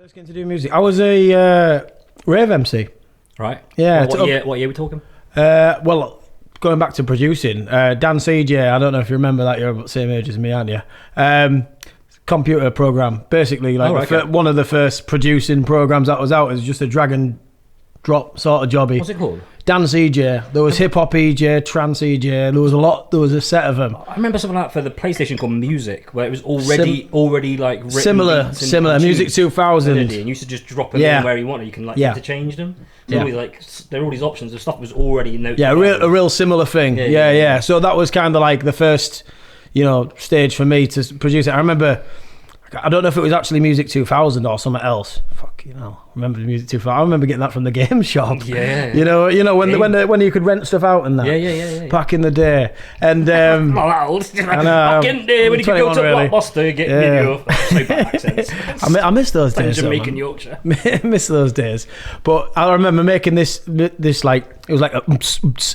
First getting to do music. I was a rave MC. Right. Yeah. What year are we talking? Well, going back to producing, Dan CJ, I don't know if you remember that, you're about the same age as me, aren't you? Computer program, basically like one of the first producing programs that was out. It was just a drag and drop sort of jobby. What's it called? Dan CJ. There was hip hop EJ, trance EJ. There was a set of them. I remember something like that for the PlayStation called Music, where it was already like written similar Music 2000. And you used to just drop them in where you wanted. You can interchange them. So there are all these options. The stuff was already in. A real similar thing. Yeah. So that was kind of like the first, stage for me to produce it. I remember. I don't know if it was actually Music 2000 or something else. Remember Music 2000? I remember getting that from the game shop. Yeah. When you could rent stuff out and that. Yeah. Back in the day, and not that old. Back in the day when you could go to Blockbuster and get video. So bad accents. I miss those days. Jamaican Yorkshire. Miss those days. But I remember making this like it was like a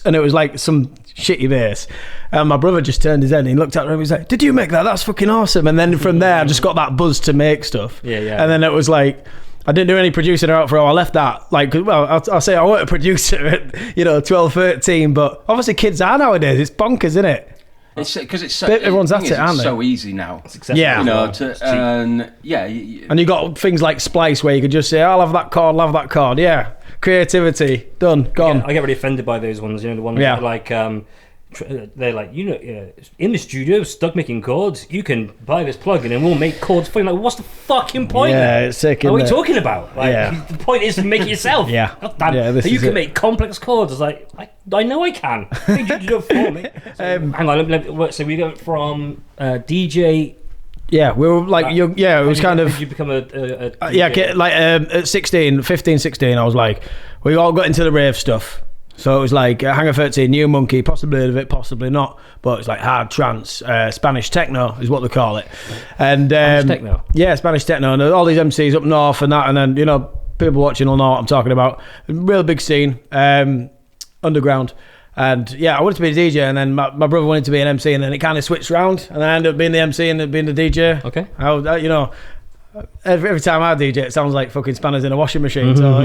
and it was like some shitty bass. And my brother just turned his head and he looked at me and he was like, "Did you make that? That's fucking awesome." And then from there I just got that buzz to make stuff. Yeah. And then it was like I didn't do any producing out for a while. I left that I'll say I weren't a producer at 12, 13, but obviously kids are nowadays. It's bonkers, isn't it? It's because it's so, everyone's at it, aren't they? It's so easy now. It's accessible. And you got things like Splice where you could just say, "I'll have that chord, Yeah, creativity done, gone." I get really offended by those ones. The ones that are like they're like, in the studio, stuck making chords. You can buy this plugin and we'll make chords for you. Like, what's the fucking point? Yeah, it's sick. What are we talking about? Like, the point is to make it yourself. God damn. So you can make complex chords. It's like, I know I can. You do it for me. So, hang on. So we went from DJ. Yeah, we were like, it was kind of. Did you become a DJ? At 15, 16, I was like, we all got into the rave stuff. So it was like Hangar 13, New Monkey, possibly heard of it, possibly not, but it's like hard trance, Spanish techno is what they call it. And Spanish techno? Yeah, Spanish techno, and all these MCs up north and that, and then, people watching will know what I'm talking about. Real big scene, underground. And I wanted to be a DJ, and then my brother wanted to be an MC, and then it kind of switched round, and I ended up being the MC and being the DJ. Okay. Every time I DJ, it sounds like fucking spanners in a washing machine. So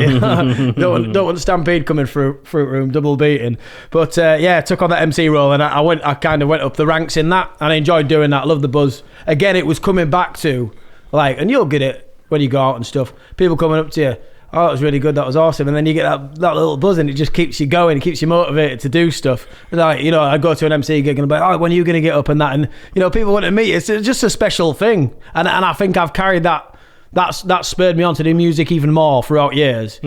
don't want Stampede coming through Fruit Room, double beating. But took on that MC role, and I kind of went up the ranks in that, and I enjoyed doing that. I loved the buzz. Again, it was coming back to and you'll get it when you go out and stuff. People coming up to you. "Oh, it was really good. That was awesome." And then you get that little buzz, and it just keeps you going. It keeps you motivated to do stuff. I go to an MC gig and I'm like, "Oh, when are you going to get up?" and that, and people want to meet. It's just a special thing, and I think I've carried that. That spurred me on to do music even more throughout years.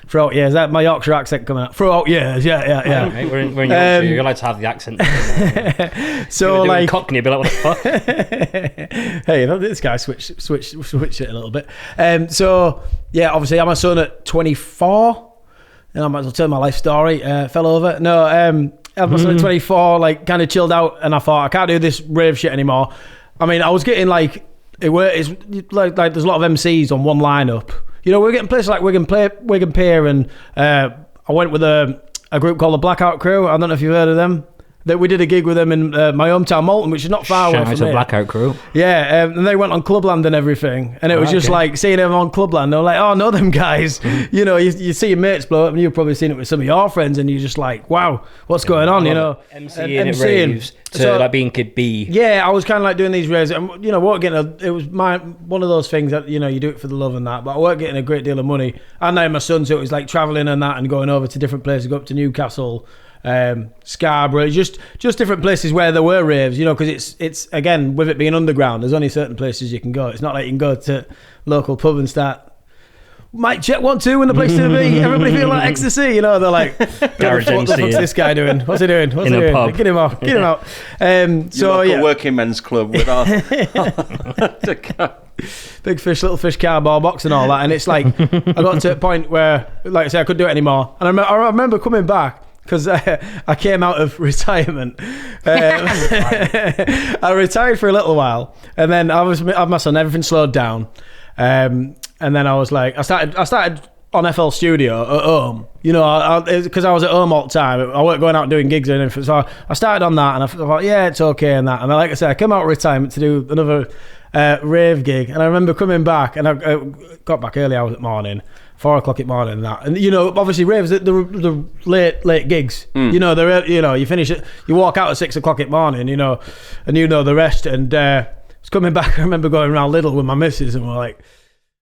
Throughout years, that my Yorkshire accent coming out. Throughout years, yeah. Mate, we're in Yorkshire. You're allowed to have the accent. So like Cockney, be like, what the fuck? Hey, this guy switch it a little bit. Obviously, I'm a son at 24, and I might as well tell my life story. Fell over. No, I'm a son at 24, like kind of chilled out, and I thought I can't do this rave shit anymore. I mean, I was getting like. It's like there's a lot of MCs on one lineup. We're getting places like Wigan Pier, and I went with a group called the Blackout Crew. I don't know if you've heard of them. That we did a gig with them in my hometown Malton, which is not far away from here. Blackout Crew. Yeah, and they went on Clubland and everything, and it was just like seeing them on Clubland. They were like, "Oh, I know them guys." You see your mates blow up, and you've probably seen it with some of your friends, and you're just like, "Wow, what's going on?" MCing at raves to like being KidB. Yeah, I was kind of like doing these raves, and it was one of those things that you do it for the love and that, but I weren't getting a great deal of money. And now my son, so it was like traveling and that, and going over to different places, go up to Newcastle. Scarborough, just different places where there were raves, because it's again, with it being underground, there's only certain places you can go. It's not like you can go to local pub and start mic check 1 2 when the place to be. Everybody feel like ecstasy, they're like, Garage what the fuck's this guy doing? What's he doing? What's in he doing? Pub. Get him out. Local working men's club with our big fish, little fish, cardboard box and all that, and it's like I got to a point where, like I say, I couldn't do it anymore, and I remember coming back. Because I came out of retirement. I retired for a little while, and then I had my son. Everything slowed down, and then I was like, I started on FL Studio at home. Because I was at home all the time. I weren't going out doing gigs or anything. So I started on that, and I thought, yeah, it's okay and that. And then, like I said, I came out of retirement to do another rave gig, and I remember coming back, and I got back early hours at morning, 4 o'clock at morning, and that, and you know, obviously raves, the late gigs, you know, you finish it, you walk out at 6 o'clock at morning, you know, and you know the rest, and I was coming back. I remember going around Lidl with my missus, and we're like,